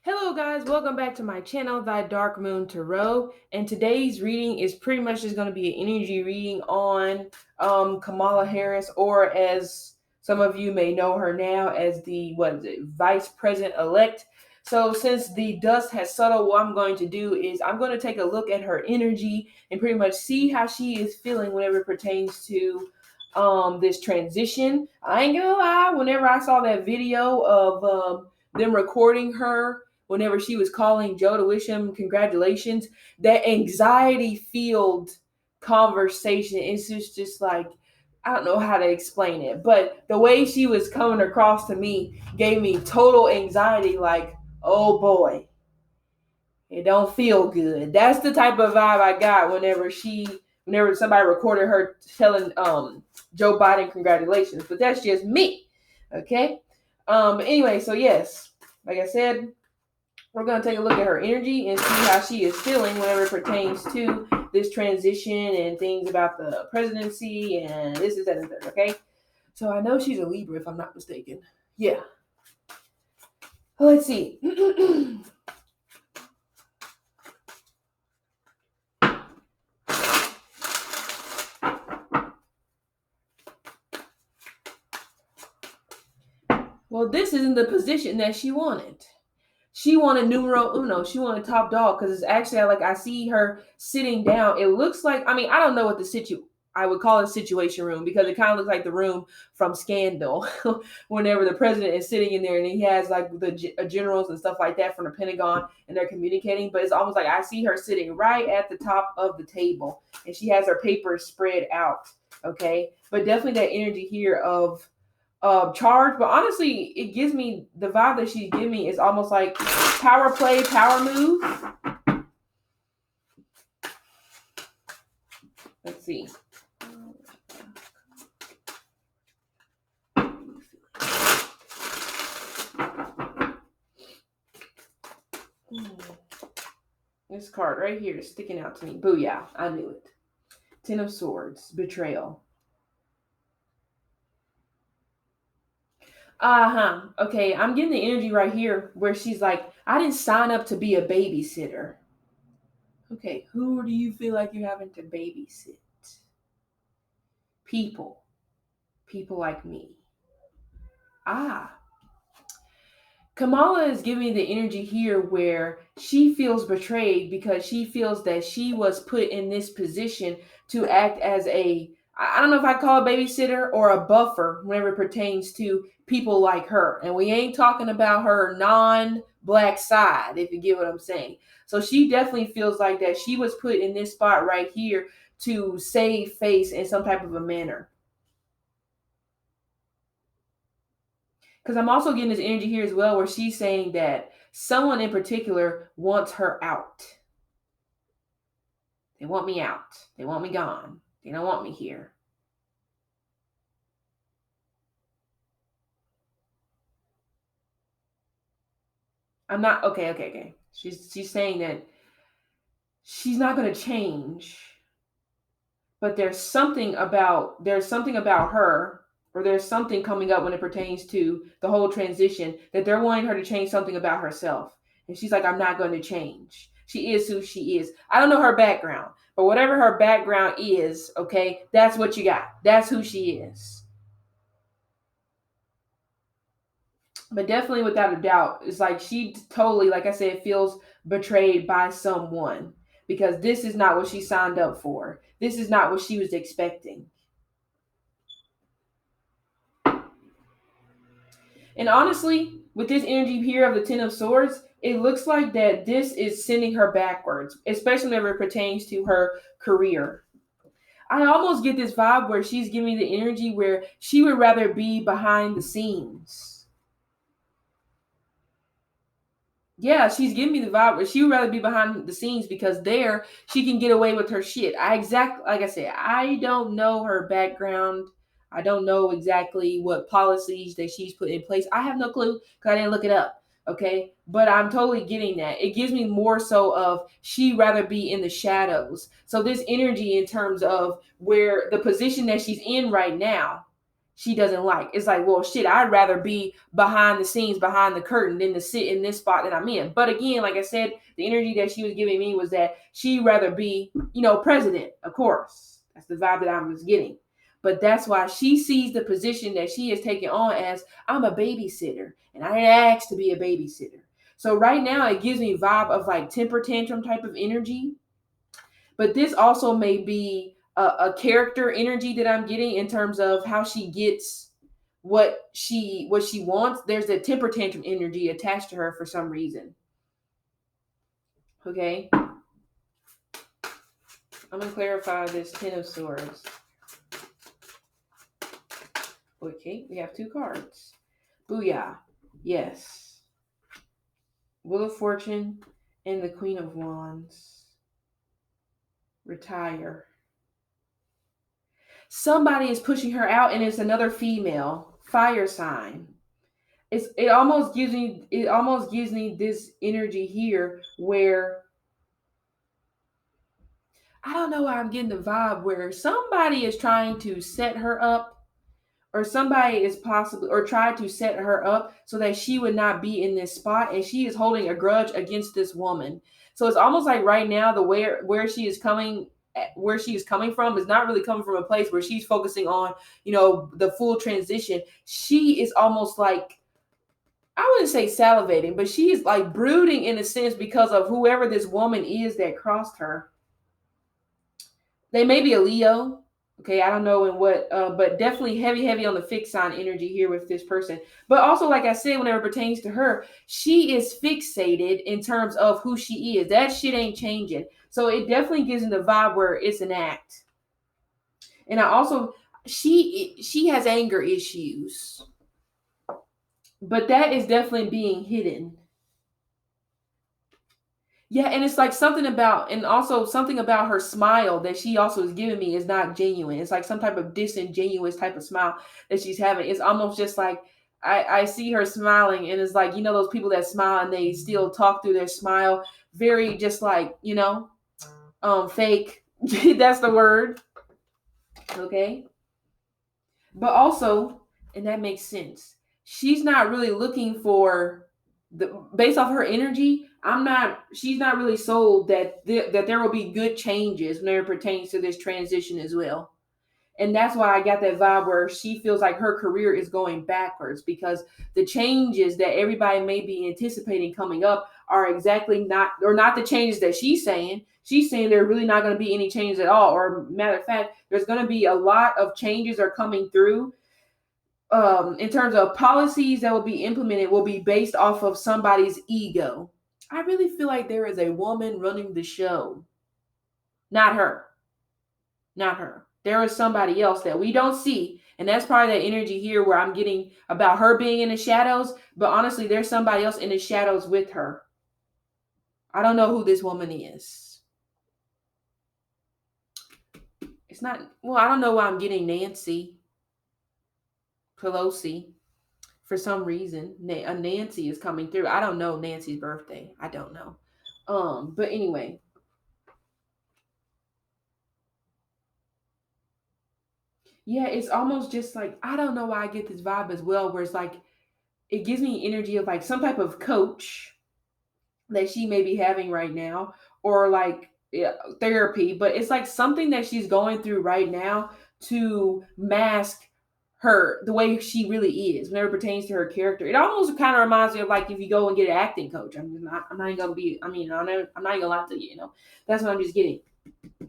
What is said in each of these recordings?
Hello guys, welcome back to my channel, Thy Dark Moon Tarot. And today's reading is pretty much just going to be an energy reading on Kamala Harris, or as some of you may know her now as the Vice President-elect. So since the dust has settled, what I'm going to do is I'm going to take a look at her energy and pretty much see how she is feeling whenever it pertains to this transition. I ain't gonna lie, whenever I saw that video of them recording her whenever she was calling Joe to wish him congratulations, that anxiety filled conversation, it's just like, I don't know how to explain it, but the way she was coming across to me gave me total anxiety, like, oh boy, it don't feel good. That's the type of vibe I got whenever somebody recorded her telling Joe Biden congratulations. But that's just me. Okay? Anyway, so yes, like I said, we're going to take a look at her energy and see how she is feeling whenever it pertains to this transition and things about the presidency and this, that, and the third, okay? So I know she's a Libra, if I'm not mistaken. Yeah. Let's see. Well, this isn't the position that she wanted. She wanted numero uno. She wanted top dog because it's actually like I see her sitting down. It looks like, I mean, I don't know what I would call it a situation room, because it kind of looks like the room from Scandal whenever the president is sitting in there and he has like the generals and stuff like that from the Pentagon and they're communicating. But it's almost like I see her sitting right at the top of the table and she has her papers spread out. Okay. But definitely that energy here of charge, but honestly, it gives me the vibe that she's giving me is almost like power play, power move. Let's see. This card right here is sticking out to me. Booyah, I knew it. Ten of Swords, betrayal. Okay, I'm getting the energy right here where she's like, I didn't sign up to be a babysitter. Okay, who do you feel like you're having to babysit? People. People like me. Kamala is giving the energy here where she feels betrayed because she feels that she was put in this position to act as I don't know if I call a babysitter or a buffer whenever it pertains to people like her. And we ain't talking about her non-black side, if you get what I'm saying. So she definitely feels like that she was put in this spot right here to save face in some type of a manner. Because I'm also getting this energy here as well where she's saying that someone in particular wants her out. They want me out. They want me gone. They don't want me here. I'm not okay. She's saying that she's not going to change, but there's something about her, or there's something coming up when it pertains to the whole transition that they're wanting her to change something about herself. And she's like, I'm not going to change. She is who she is. I don't know her background, but whatever her background is, okay, that's what you got. That's who she is. But definitely without a doubt, it's like she totally, like I said, feels betrayed by someone, because this is not what she signed up for. This is not what she was expecting. And honestly, with this energy here of the Ten of Swords, it looks like that this is sending her backwards, especially whenever it pertains to her career. I almost get this vibe where she's giving the energy where she would rather be behind the scenes. Yeah, she's giving me the vibe where she would rather be behind the scenes because there she can get away with her shit. Like I said, I don't know her background. I don't know exactly what policies that she's put in place. I have no clue because I didn't look it up. Okay, but I'm totally getting that. It gives me more so of she rather be in the shadows. So this energy in terms of where the position that she's in right now, she doesn't like. It's like, well, shit, I'd rather be behind the scenes, behind the curtain, than to sit in this spot that I'm in. But again, like I said, the energy that she was giving me was that she'd rather be, president, of course. That's the vibe that I was getting. But that's why she sees the position that she is taking on as, I'm a babysitter and I didn't ask to be a babysitter. So right now it gives me a vibe of like temper tantrum type of energy. But this also may be a character energy that I'm getting in terms of how she gets what she wants. There's a temper tantrum energy attached to her for some reason. Okay. I'm gonna clarify this Ten of Swords. Okay, we have 2 cards. Booyah. Yes. Wheel of Fortune and the Queen of Wands. Retire. Somebody is pushing her out, and it's another female. Fire sign. It almost gives me this energy here where I don't know why I'm getting the vibe where somebody is trying to set her up, or somebody is possibly or tried to set her up so that she would not be in this spot, and she is holding a grudge against this woman. So it's almost like right now the where she is coming from is not really coming from a place where she's focusing on, the full transition. She is almost like, I wouldn't say salivating, but she is like brooding in a sense because of whoever this woman is that crossed her. They may be a Leo. Okay, I don't know in what, but definitely heavy on the fixed sign energy here with this person. But also, like I said, whenever it pertains to her, she is fixated in terms of who she is. That shit ain't changing. So it definitely gives me the vibe where it's an act. And I also, she has anger issues, but that is definitely being hidden. Yeah, and it's like something about her smile that she also is giving me is not genuine. It's like some type of disingenuous type of smile that she's having. It's almost just like I see her smiling, and it's like, those people that smile and they still talk through their smile, very just like, fake. That's the word. Okay. But also, and that makes sense, she's not really looking for based off her energy. She's not really sold that that there will be good changes when it pertains to this transition as well. And that's why I got that vibe where she feels like her career is going backwards, because the changes that everybody may be anticipating coming up are exactly not the changes that she's saying. She's saying there are really not going to be any changes at all. Or matter of fact, there's going to be a lot of changes are coming through, in terms of policies that will be implemented will be based off of somebody's ego. I really feel like there is a woman running the show. Not her. Not her. There is somebody else that we don't see. And that's probably that energy here where I'm getting about her being in the shadows. But honestly, there's somebody else in the shadows with her. I don't know who this woman is. It's not, well, I don't know why I'm getting Nancy Pelosi. For some reason, a Nancy is coming through. I don't know Nancy's birthday. I don't know. But anyway. Yeah, it's almost just like, I don't know why I get this vibe as well, where it's like, it gives me energy of like some type of coach that she may be having right now, or like, yeah, therapy, but it's like something that she's going through right now to mask the way she really is whenever it pertains to her character. It almost kind of reminds me of like if you go and get an acting coach. I'm not even gonna be. I'm not even gonna lie to you. That's what I'm just getting.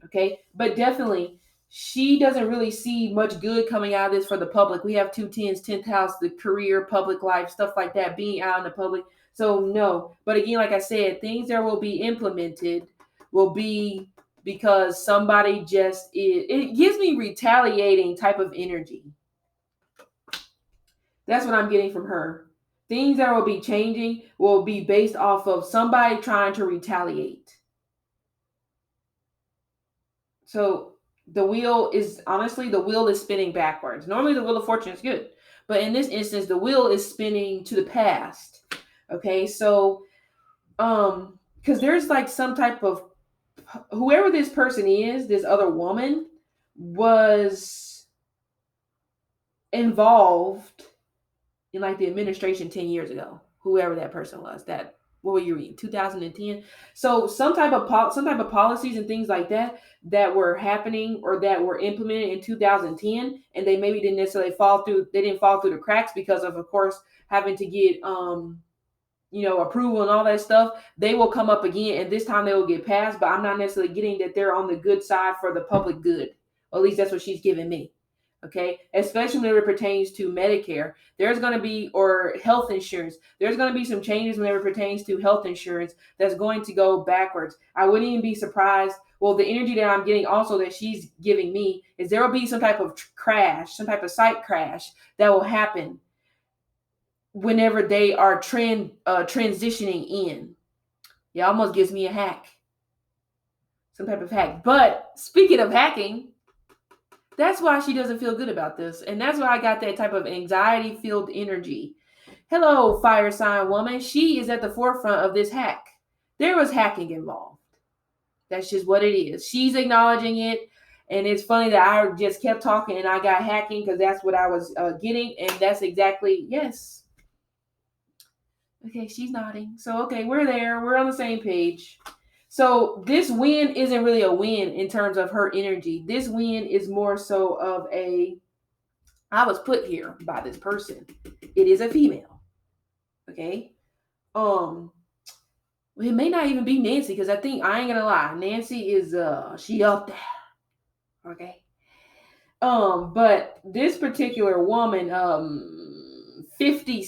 Okay, but definitely she doesn't really see much good coming out of this for the public. We have 2 10s, 10th house, the career, public life, stuff like that, being out in the public. So no, but again, like I said, things that will be implemented will be because somebody just is. It gives me retaliating type of energy. That's what I'm getting from her. Things that will be changing will be based off of somebody trying to retaliate. So the wheel is spinning backwards. Normally the wheel of fortune is good, but in this instance, the wheel is spinning to the past. Okay, so because there's like some type of, whoever this person is, this other woman was involved in like the administration 10 years ago, whoever that person was. That, what were you reading, 2010? So some type of policies and things like that that were happening or that were implemented in 2010, and they maybe didn't necessarily fall through. They didn't fall through the cracks because of course, having to get approval and all that stuff. They will come up again, and this time they will get passed. But I'm not necessarily getting that they're on the good side for the public good. Or at least that's what she's giving me. Okay, especially when it pertains to Medicare, there's going to be, or health insurance, there's going to be some changes whenever it pertains to health insurance that's going to go backwards. I wouldn't even be surprised. Well, the energy that I'm getting also that she's giving me is there will be some type of crash, some type of site crash that will happen whenever they are transitioning in. Yeah, almost gives me a hack, some type of hack. But speaking of hacking, that's why she doesn't feel good about this. And that's why I got that type of anxiety-filled energy. Hello, fire sign woman. She is at the forefront of this hack. There was hacking involved. That's just what it is. She's acknowledging it. And it's funny that I just kept talking and I got hacking because that's what I was getting. And that's exactly, yes. Okay, she's nodding. So, okay, we're there. We're on the same page. So this win isn't really a win in terms of her energy. This win is more so of I was put here by this person. It is a female. Okay. It may not even be Nancy because I think, I ain't gonna lie, Nancy is she up there. Okay. But this particular woman, 50,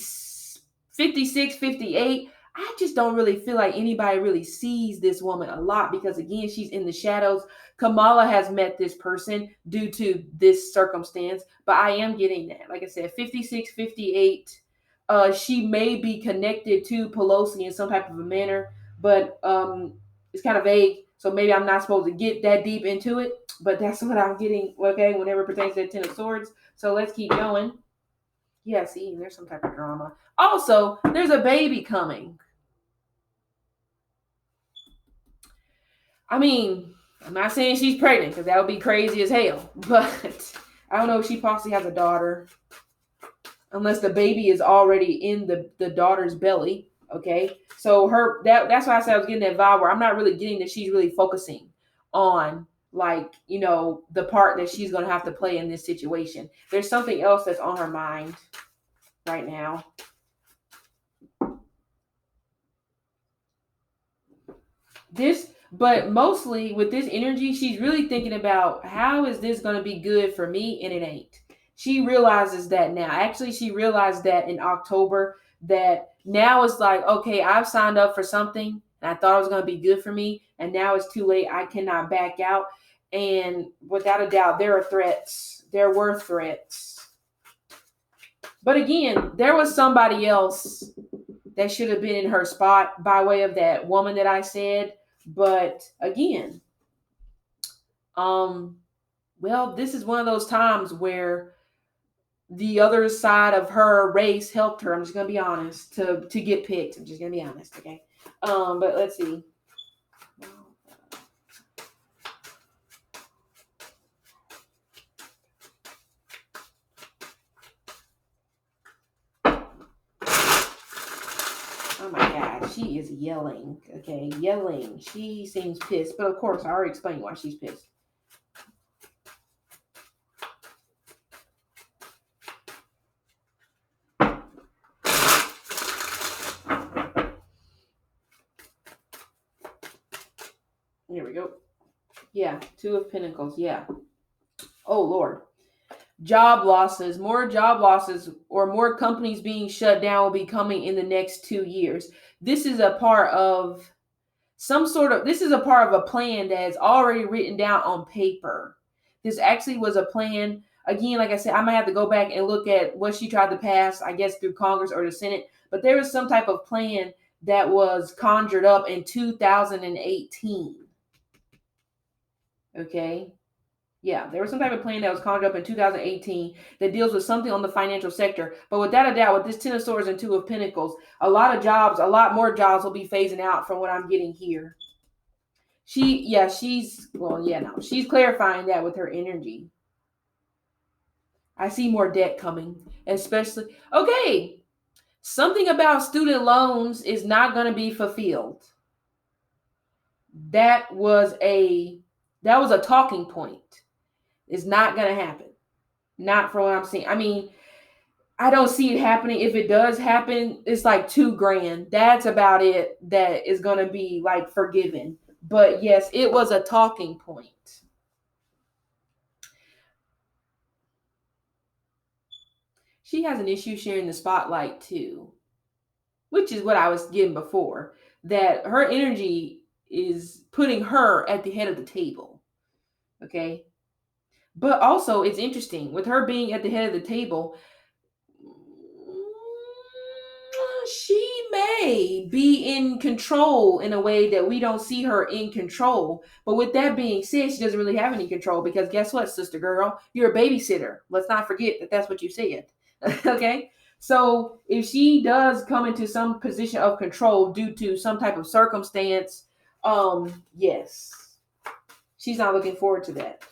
56, 58, I just don't really feel like anybody really sees this woman a lot because, again, she's in the shadows. Kamala has met this person due to this circumstance, but I am getting that. Like I said, 56, 58. She may be connected to Pelosi in some type of a manner, but it's kind of vague. So maybe I'm not supposed to get that deep into it, but that's what I'm getting, okay, whenever it pertains to the Ten of Swords. So let's keep going. Yeah, see, there's some type of drama. Also, there's a baby coming. I mean, I'm not saying she's pregnant because that would be crazy as hell. But I don't know if she possibly has a daughter. Unless the baby is already in the daughter's belly. Okay. So that's why I said I was getting that vibe where I'm not really getting that she's really focusing on, like, the part that she's going to have to play in this situation. There's something else that's on her mind right now. But mostly with this energy, she's really thinking about how is this going to be good for me, and it ain't. She realizes that now. Actually, she realized that in October, that now it's like, okay, I've signed up for something and I thought it was going to be good for me, and now it's too late. I cannot back out. And without a doubt, there are threats. There were threats. But again, there was somebody else that should have been in her spot by way of that woman that I said. But again, well, this is one of those times where the other side of her race helped her. I'm just gonna be honest, to get picked. I'm just gonna be honest, okay? But let's see. Oh my God, she is yelling. Okay, yelling. She seems pissed, but of course, I already explained why she's pissed. Here we go. Yeah, Two of Pentacles. Yeah. Oh, Lord. Job losses, more job losses, or more companies being shut down will be coming in the next 2 years. This is a part of a plan that is already written down on paper. This actually was a plan. Again, like I said, I might have to go back and look at what she tried to pass, I guess through Congress or the Senate, but there was some type of plan that was conjured up in 2018. Okay. Yeah, there was some type of plan that was conjured up in 2018 that deals with something on the financial sector. But without a doubt, with this Ten of Swords and Two of Pentacles, a lot more jobs will be phasing out from what I'm getting here. She's clarifying that with her energy. I see more debt coming, especially. Okay, something about student loans is not going to be fulfilled. That was a talking point. It's not going to happen. Not from what I'm seeing. I mean, I don't see it happening. If it does happen, it's like $2,000. That's about it. That is going to be like forgiven. But yes, it was a talking point. She has an issue sharing the spotlight too, which is what I was getting before. That her energy is putting her at the head of the table. Okay. But also, it's interesting with her being at the head of the table, she may be in control in a way that we don't see her in control. But with that being said, she doesn't really have any control because guess what, sister girl? You're a babysitter. Let's not forget that that's what you said. Okay? So if she does come into some position of control due to some type of circumstance, yes, she's not looking forward to that.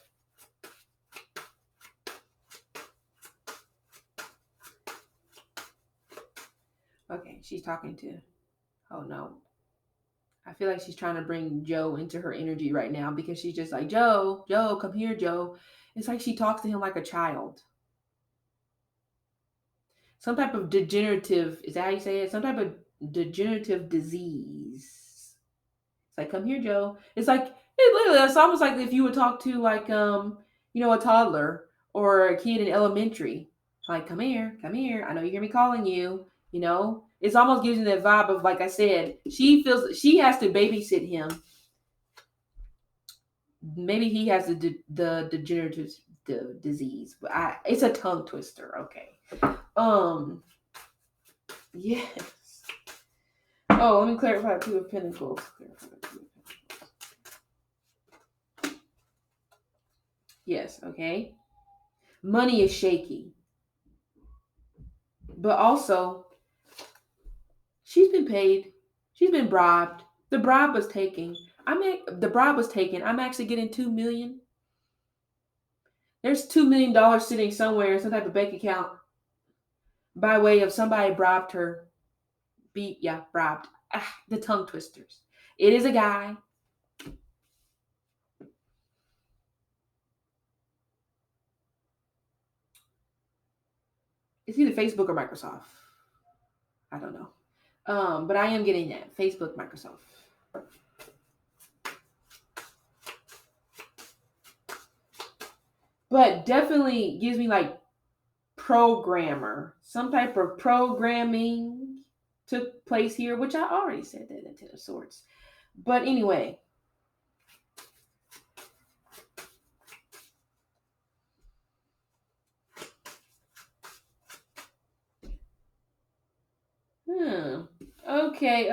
Okay, she's talking to, oh no. I feel like she's trying to bring Joe into her energy right now because she's just like, Joe, come here, Joe. It's like she talks to him like a child. Some type of degenerative, is that how you say it? Some type of degenerative disease. It's like, come here, Joe. It's like, it's almost like if you would talk to like, a toddler or a kid in elementary. Like, come here. I know you hear me calling you. It's almost gives you that vibe of, like I said, she feels she has to babysit him. Maybe he has the degenerative disease, but it's a tongue twister. Okay. Yes. Oh, let me clarify Two of Pentacles. Yes. Okay. Money is shaky, but also she's been paid. She's been bribed. The bribe was taken. The bribe was taken. I'm actually getting $2 million. There's $2 million sitting somewhere in some type of bank account by way of somebody bribed her. Bribed. The tongue twisters. It is a guy. It's either Facebook or Microsoft. I don't know. But I am getting that. Facebook, Microsoft. But definitely gives me like programmer. Some type of programming took place here, which I already said that in Ten of Swords. But anyway. Okay.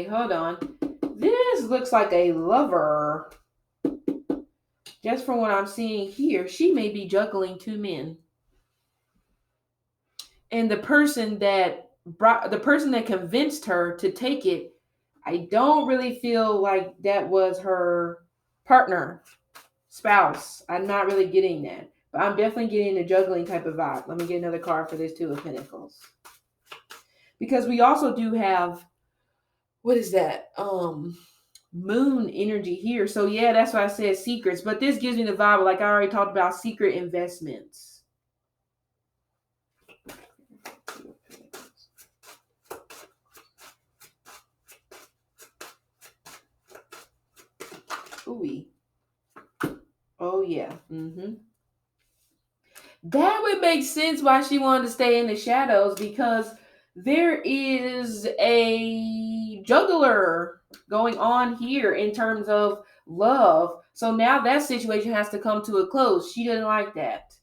Hold on. This looks like a lover. Just from what I'm seeing here, she may be juggling two men. And the person that convinced her to take it, I don't really feel like that was her partner, spouse. I'm not really getting that. But I'm definitely getting a juggling type of vibe. Let me get another card for this Two of Pentacles. Because we also do have, what is that? Moon energy here. So yeah, that's why I said secrets. But this gives me the vibe, like I already talked about, secret investments. Ooh. Oh yeah. That would make sense why she wanted to stay in the shadows, because there is a juggler going on here in terms of love. So now that situation has to come to a close. She doesn't like that.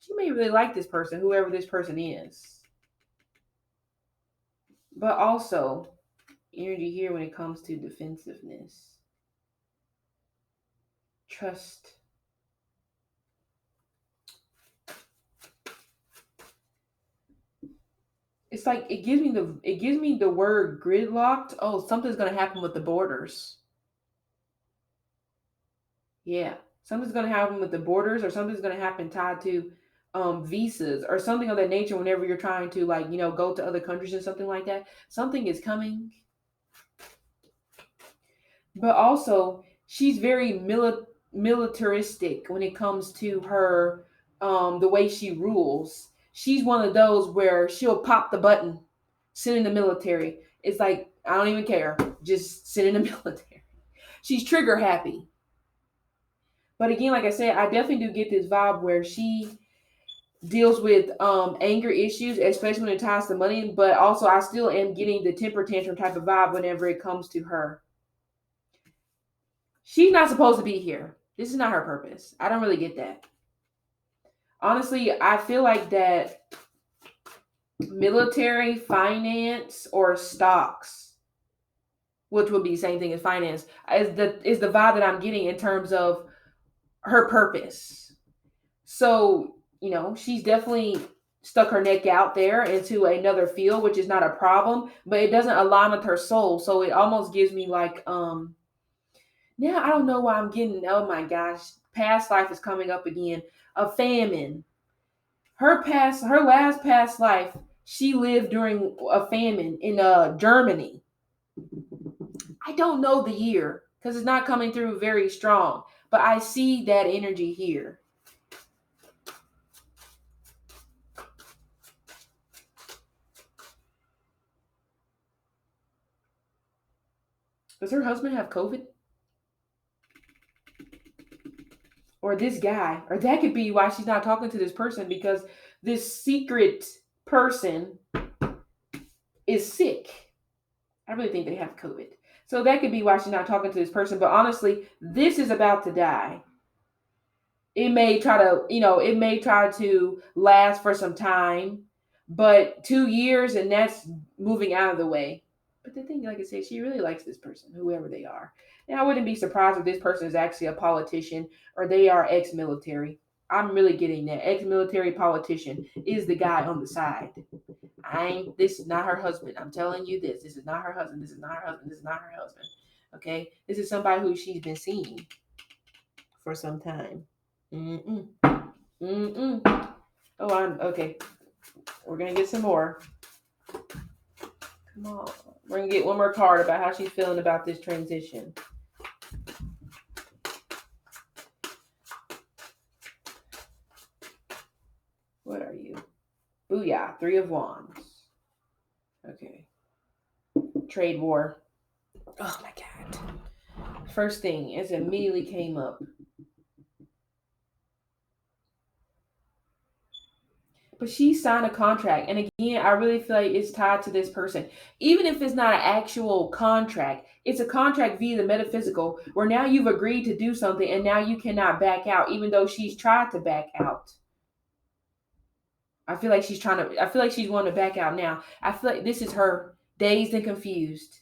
She may really like this person, whoever this person is. But also, energy here when it comes to defensiveness. Trust. It's like it gives me the word gridlocked. Oh, something's gonna happen with the borders. Yeah. Something's going to happen with the borders, or something's going to happen tied to visas or something of that nature. Whenever you're trying to, like, go to other countries and something like that, something is coming. But also, she's very militaristic when it comes to her, the way she rules. She's one of those where she'll pop the button, send in the military. It's like, I don't even care, just send in the military. She's trigger happy. But again, like I said, I definitely do get this vibe where she deals with anger issues, especially when it ties to money. But also, I still am getting the temper tantrum type of vibe whenever it comes to her. She's not supposed to be here. This is not her purpose. I don't really get that. Honestly, I feel like that military, finance, or stocks, which would be the same thing as finance, is the vibe that I'm getting in terms of her purpose. So, she's definitely stuck her neck out there into another field, which is not a problem, but it doesn't align with her soul. So it almost gives me like, now I don't know why I'm getting, oh my gosh, past life is coming up again. A famine. Her last past life, she lived during a famine in Germany. I don't know the year because it's not coming through very strong, but I see that energy here. Does her husband have COVID? Or this guy? Or that could be why she's not talking to this person, because this secret person is sick. I really think they have COVID. So that could be why she's not talking to this person. But honestly, this is about to die. It may try to last for some time, but 2 years and that's moving out of the way. But the thing, like I said, she really likes this person, whoever they are. And I wouldn't be surprised if this person is actually a politician or they are ex-military. I'm really getting that. Ex-military politician is the guy on the side. This is not her husband. I'm telling you this. This is not her husband. This is not her husband. This is not her husband. Okay? This is somebody who she's been seeing for some time. Mm-mm. Mm-mm. Oh, I'm okay. We're gonna get some more. Come on. We're gonna get one more card about how she's feeling about this transition. What are you? Booyah. 3 of Wands. Okay. Trade war. Oh my God. First thing, it immediately came up. But she signed a contract. And again, I really feel like it's tied to this person. Even if it's not an actual contract, it's a contract via the metaphysical, where now you've agreed to do something and now you cannot back out, even though she's tried to back out. I feel like she's wanting to back out now. I feel like this is her dazed and confused.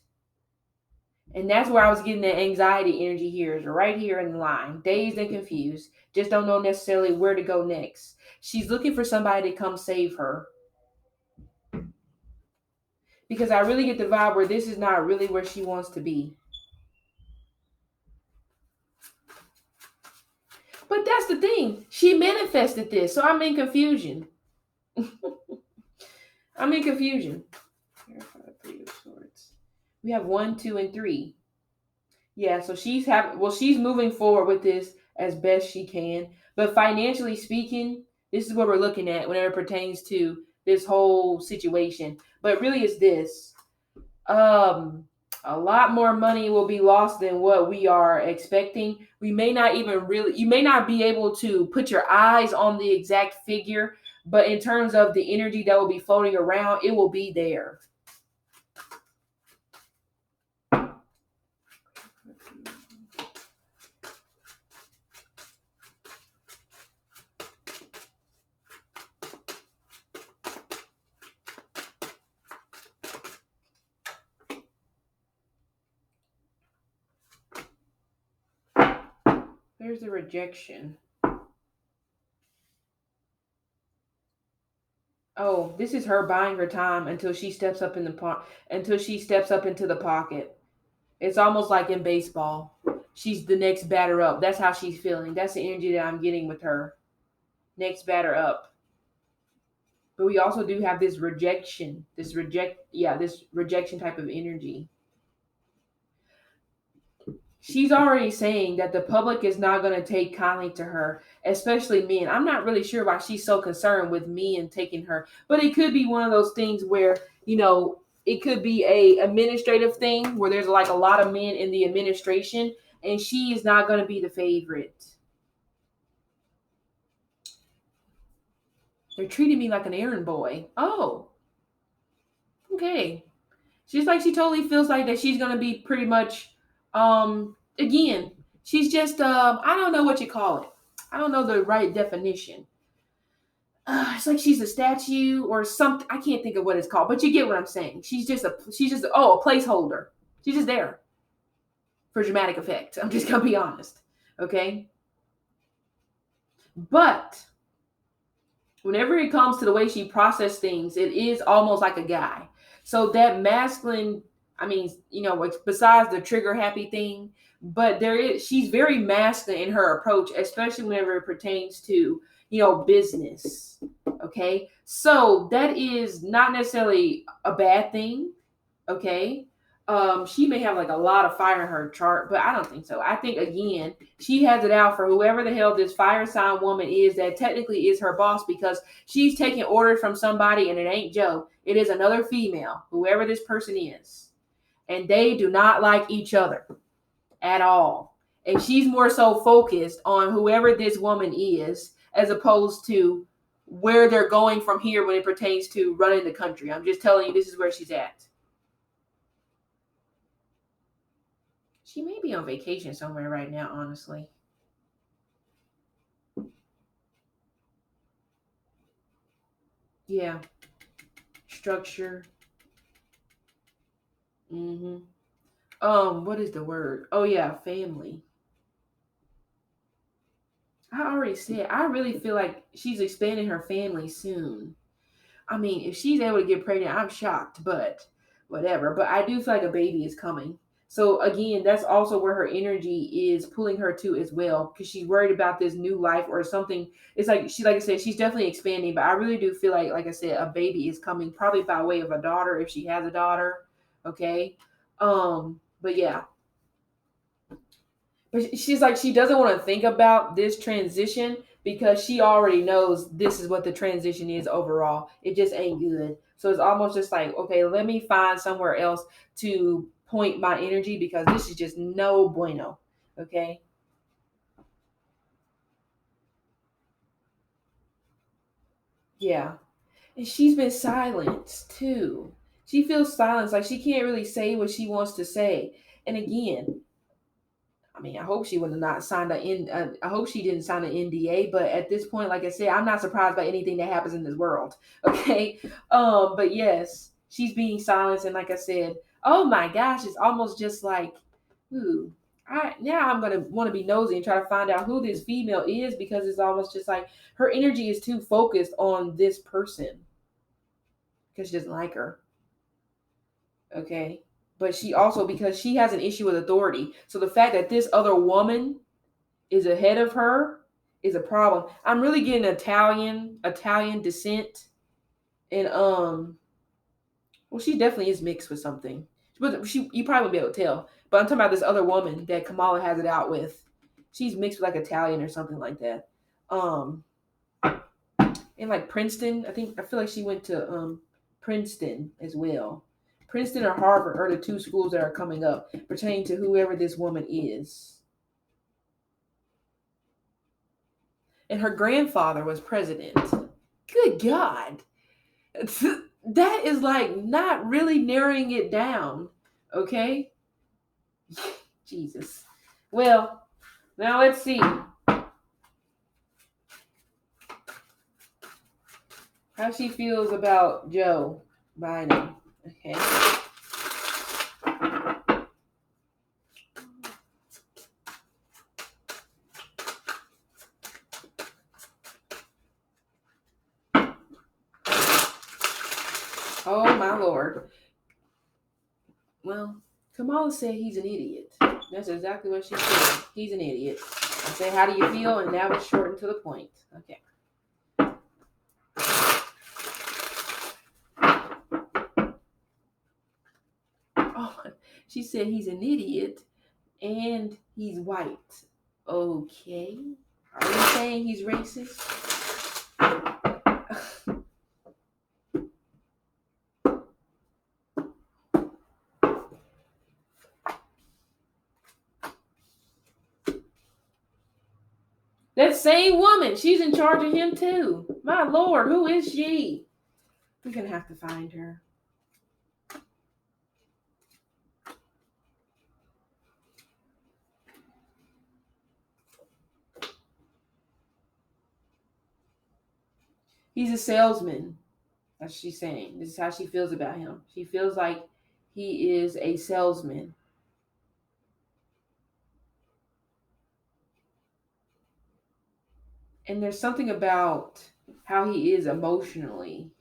And that's where I was getting the anxiety energy here, is right here in the line. Dazed and confused. Just don't know necessarily where to go next. She's looking for somebody to come save her. Because I really get the vibe where this is not really where she wants to be. But that's the thing. She manifested this. So I'm in confusion. I'm in confusion. We have 1, 2, and 3. Yeah, so she's moving forward with this as best she can. But financially speaking, this is what we're looking at whenever it pertains to this whole situation. But really it's this. A lot more money will be lost than what we are expecting. You may not be able to put your eyes on the exact figure, but in terms of the energy that will be floating around, it will be there. There's the rejection. Oh, this is her buying her time until she steps up into the pocket. It's almost like in baseball. she's the next batter up. That's how she's feeling. That's the energy that I'm getting with her. Next batter up. But we also do have this rejection, this rejection type of energy. She's already saying that the public is not going to take kindly to her, especially men. I'm not really sure why she's so concerned with men taking her, but it could be one of those things where, it could be a administrative thing where there's like a lot of men in the administration and she is not going to be the favorite. They're treating me like an errand boy. Oh, okay. She's like, she totally feels like that she's going to be pretty much, again, she's just, I don't know what you call it. I don't know the right definition. It's like she's a statue or something. I can't think of what it's called, but you get what I'm saying. A placeholder. She's just there for dramatic effect. I'm just gonna be honest, okay? But whenever it comes to the way she processes things, it is almost like a guy. So that masculine, besides the trigger happy thing, but she's very masculine in her approach, especially whenever it pertains to, business. Okay. So that is not necessarily a bad thing. Okay. She may have like a lot of fire in her chart, but I don't think so. I think again, she has it out for whoever the hell this fire sign woman is that technically is her boss, because she's taking orders from somebody and it ain't Joe. It is another female, whoever this person is. And they do not like each other at all. And she's more so focused on whoever this woman is as opposed to where they're going from here when it pertains to running the country. I'm just telling you, this is where she's at. She may be on vacation somewhere right now, honestly. Yeah. Structure. Mm-hmm. What is the word? Oh yeah, family. I already said, I really feel like she's expanding her family soon. I mean, if she's able to get pregnant, I'm shocked, but whatever. But I do feel like a baby is coming. So again, that's also where her energy is pulling her to as well, because she's worried about this new life or something. It's like I said, she's definitely expanding, but I really do feel like I said, a baby is coming, probably by way of a daughter if she has a daughter. Okay. But yeah. But she's like, she doesn't want to think about this transition because she already knows this is what the transition is overall. It just ain't good. So it's almost just like, okay, let me find somewhere else to point my energy because this is just no bueno. Okay. Yeah. And she's been silenced too. She feels silenced. Like she can't really say what she wants to say. And again, I mean, I hope she would have not signed I hope she didn't sign an NDA. But at this point, like I said, I'm not surprised by anything that happens in this world. Okay. But yes, she's being silenced, and like I said, oh my gosh, it's almost just like, ooh, I'm gonna want to be nosy and try to find out who this female is, because it's almost just like her energy is too focused on this person because she doesn't like her. Okay. But she also, because she has an issue with authority. So the fact that this other woman is ahead of her is a problem. I'm really getting Italian descent, and well, she definitely is mixed with something. But you probably won't be able to tell. But I'm talking about this other woman that Kamala has it out with. She's mixed with like Italian or something like that. In like Princeton, I feel like she went to Princeton as well. Princeton or Harvard are the two schools that are coming up pertaining to whoever this woman is. And her grandfather was president. Good God. That is like not really narrowing it down. Okay? Jesus. Well, now let's see how she feels about Joe Biden. Okay. Oh my Lord. Well, Kamala said he's an idiot. That's exactly what she said. He's an idiot. I said, how do you feel? And that was short and to the point. Okay. Oh, she said he's an idiot and he's white. Okay. Are you saying he's racist? That same woman, she's in charge of him too. My Lord, who is she? We're going to have to find her. He's a salesman. That's what she's saying. This is how she feels about him. She feels like he is a salesman. And there's something about how he is emotionally.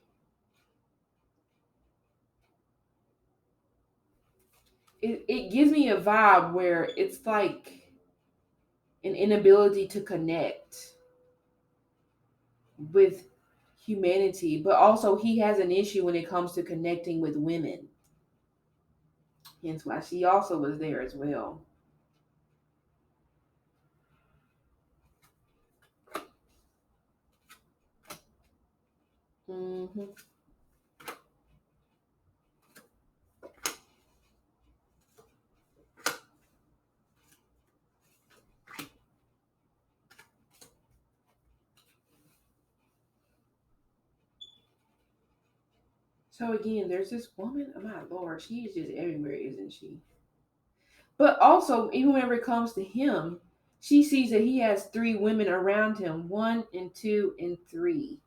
It gives me a vibe where it's like an inability to connect with humanity, but also he has an issue when it comes to connecting with women. Hence why she also was there as well. Mm-hmm. So again, there's this woman. Oh my Lord, she is just everywhere, isn't she? But also, even whenever it comes to him, she sees that he has three women around him, one and two and three.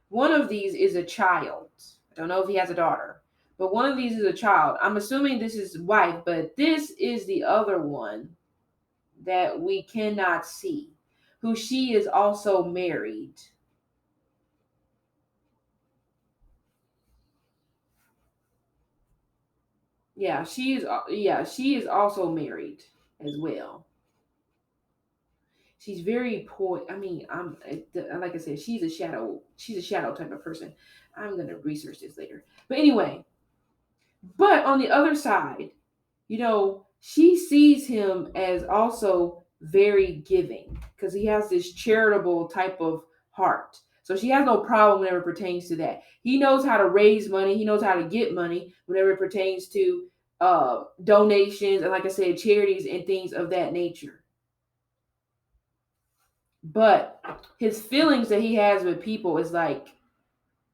One of these is a child. I don't know if he has a daughter, but one of these is a child. I'm assuming this is his wife, but this is the other one that we cannot see, who she is also married. She is also married as well. She's very poor. I mean, like I said, she's a shadow. She's a shadow type of person. I'm gonna research this later. But anyway, but on the other side, she sees him as also very giving because he has this charitable type of heart. So she has no problem whenever it pertains to that. He knows how to raise money. He knows how to get money whenever it pertains to donations and, like I said, charities and things of that nature. But his feelings that he has with people is like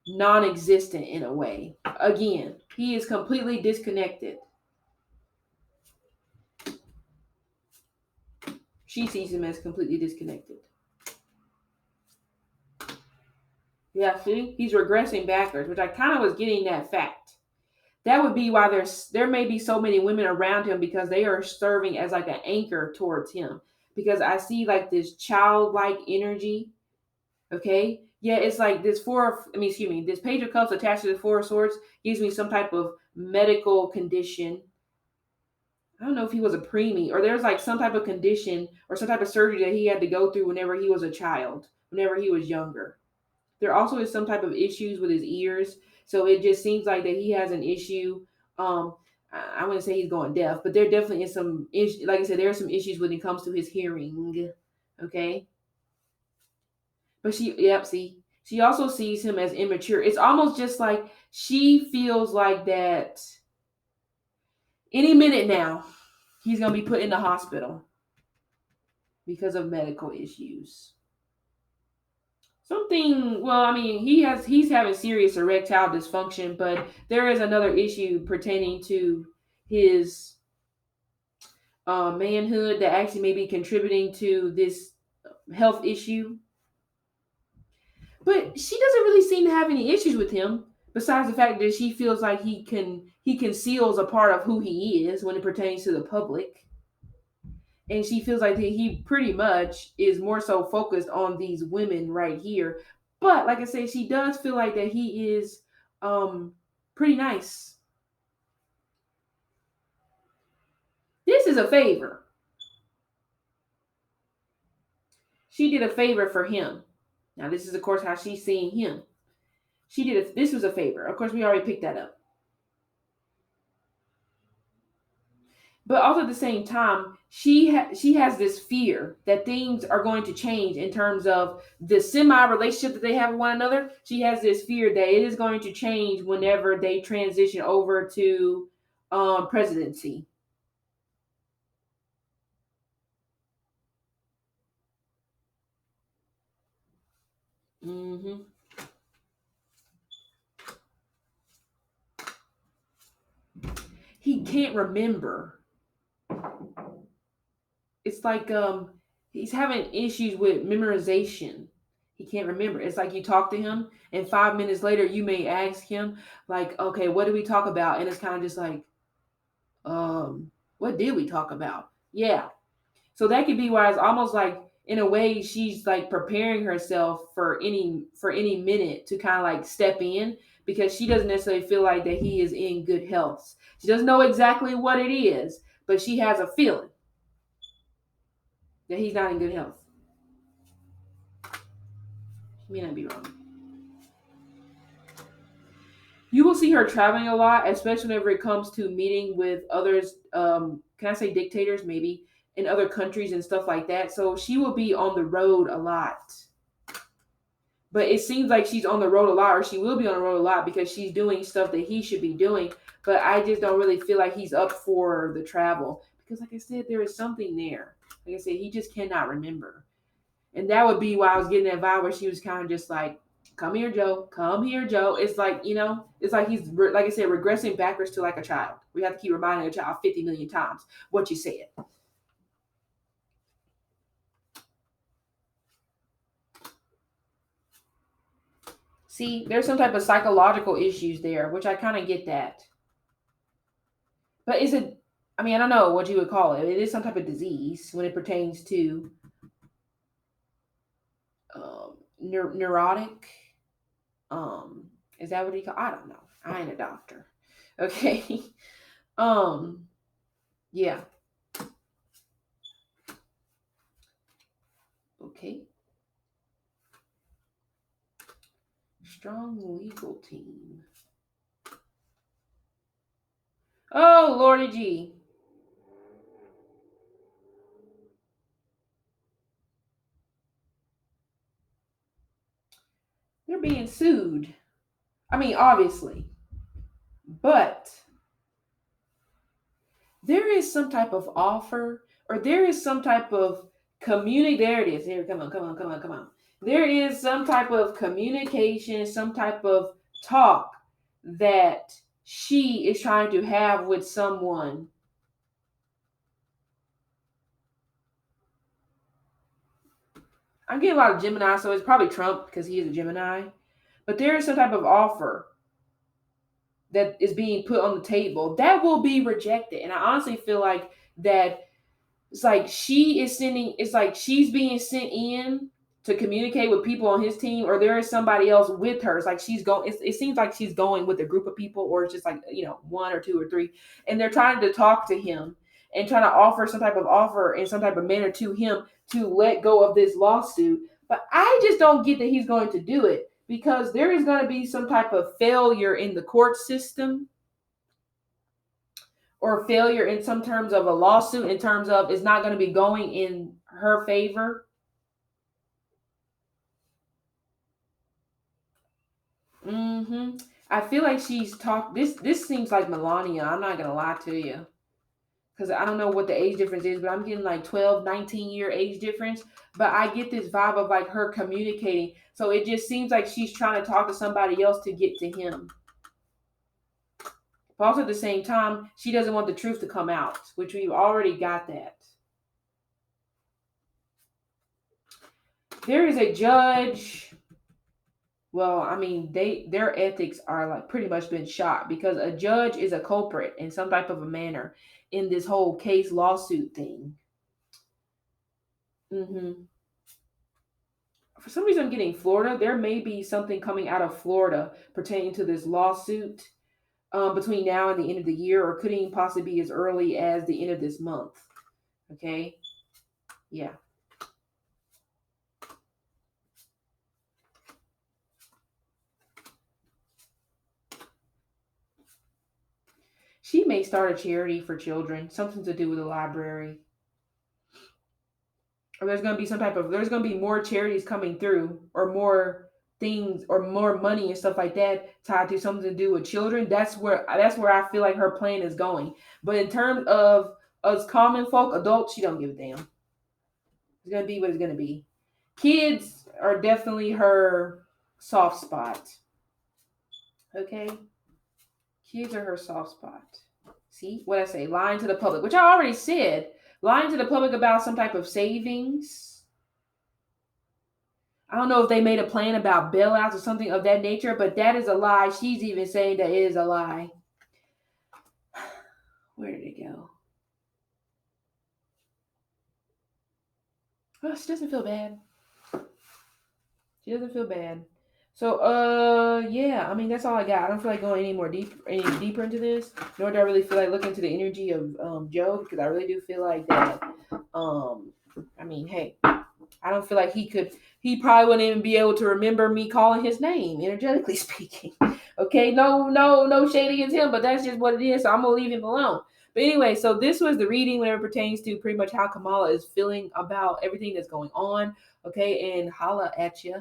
non-existent in a way. Again, he is completely disconnected. She sees him as completely disconnected. Yeah, see, he's regressing backwards, which I kind of was getting that fact. That would be why there may be so many women around him because they are serving as like an anchor towards him. Because I see like this childlike energy. Okay, yeah, it's like this this page of cups attached to the four of swords gives me some type of medical condition. I don't know if he was a preemie or there's like some type of condition or some type of surgery that he had to go through whenever he was a child, whenever he was younger. There also is some type of issues with his ears. So it just seems like that he has an issue. I wouldn't say he's going deaf, but there definitely is some issue. Like I said, there are some issues when it comes to his hearing. Okay. But she also sees him as immature. It's almost just like she feels like that any minute now, he's going to be put in the hospital because of medical issues. Something, well, I mean, he's having serious erectile dysfunction, but there is another issue pertaining to his manhood that actually may be contributing to this health issue. But she doesn't really seem to have any issues with him, besides the fact that she feels like he conceals a part of who he is when it pertains to the public. And she feels like he pretty much is more so focused on these women right here. But like I say, she does feel like that he is pretty nice. This is a favor. She did a favor for him. Now, this is, of course, how she's seeing him. This was a favor. Of course, we already picked that up. But also at the same time, she has this fear that things are going to change in terms of the semi relationship that they have with one another. She has this fear that it is going to change whenever they transition over to presidency. Mm-hmm. He can't remember. It's like he's having issues with memorization. He can't remember. It's like you talk to him and 5 minutes later you may ask him like, okay, what did we talk about? And it's kind of just like, what did we talk about? Yeah. So that could be why it's almost like in a way she's like preparing herself for any minute to kind of like step in, because she doesn't necessarily feel like that he is in good health. She doesn't know exactly what it is, but she has a feeling that he's not in good health. She may not be wrong. You will see her traveling a lot, especially whenever it comes to meeting with others. Can I say dictators? Maybe in other countries and stuff like that. So she will be on the road a lot. But it seems like she's on the road a lot, or she will be on the road a lot, because she's doing stuff that he should be doing. But I just don't really feel like he's up for the travel, because, like I said, there is something there. Like I said, he just cannot remember. And that would be why I was getting that vibe where she was kind of just like, come here, Joe. Come here, Joe. It's like, it's like he's, like I said, regressing backwards to like a child. We have to keep reminding a child 50 million times what you said. See, there's some type of psychological issues there, which I kind of get that. But is it, I mean, I don't know what you would call it. It is some type of disease when it pertains to neurotic. Is that what he call? I don't know. I ain't a doctor. Okay. Yeah. Okay. Strong legal team. Oh, Lordy G. They're being sued. I mean, obviously. But there is some type of offer, or there is some type of community. There it is. Here, come on, come on, come on, come on. There is some type of communication, some type of talk that she is trying to have with someone. I'm getting a lot of Gemini, so it's probably Trump because he is a Gemini. But there is some type of offer that is being put on the table that will be rejected. And I honestly feel like that it's like it's like she's being sent in to communicate with people on his team, or there is somebody else with her. It's like she's going, it seems like she's going with a group of people, or it's just like, one or two or three, and they're trying to talk to him and trying to offer some type of offer in some type of manner to him to let go of this lawsuit. But I just don't get that he's going to do it, because there is going to be some type of failure in the court system, or failure in some terms of a lawsuit, in terms of it's not going to be going in her favor. I feel like she's talked. This seems like Melania. I'm not gonna lie to you, because I don't know what the age difference is, but I'm getting like 12, 19-year age difference. But I get this vibe of like her communicating. So it just seems like she's trying to talk to somebody else to get to him. But also at the same time, she doesn't want the truth to come out, which we've already got that. There is a judge. Well, I mean, their ethics are like pretty much been shot, because a judge is a culprit in some type of a manner in this whole case lawsuit thing. For some reason, I'm getting Florida. There may be something coming out of Florida pertaining to this lawsuit between now and the end of the year, or could even possibly be as early as the end of this month. Okay, yeah. She may start a charity for children, something to do with the library. Or there's going to be there's going to be more charities coming through, or more things, or more money and stuff like that tied to something to do with children. That's where I feel like her plan is going. But in terms of us common folk, adults, she don't give a damn. It's going to be what it's going to be. Kids are definitely her soft spot. Okay? Kids are her soft spot. See what I say? Lying to the public, which I already said. Lying to the public about some type of savings. I don't know if they made a plan about bailouts or something of that nature, but that is a lie. She's even saying that it is a lie. Where did it go? Oh, she doesn't feel bad. She doesn't feel bad. So, yeah, I mean, that's all I got. I don't feel like going any deeper into this, nor do I really feel like looking into the energy of Joe, because I really do feel like that. I mean, hey, I don't feel like he probably wouldn't even be able to remember me calling his name, energetically speaking. Okay, no shade against him, but that's just what it is. So I'm gonna leave him alone. But anyway, so this was the reading whenever it pertains to pretty much how Kamala is feeling about everything that's going on. Okay, and holla at ya.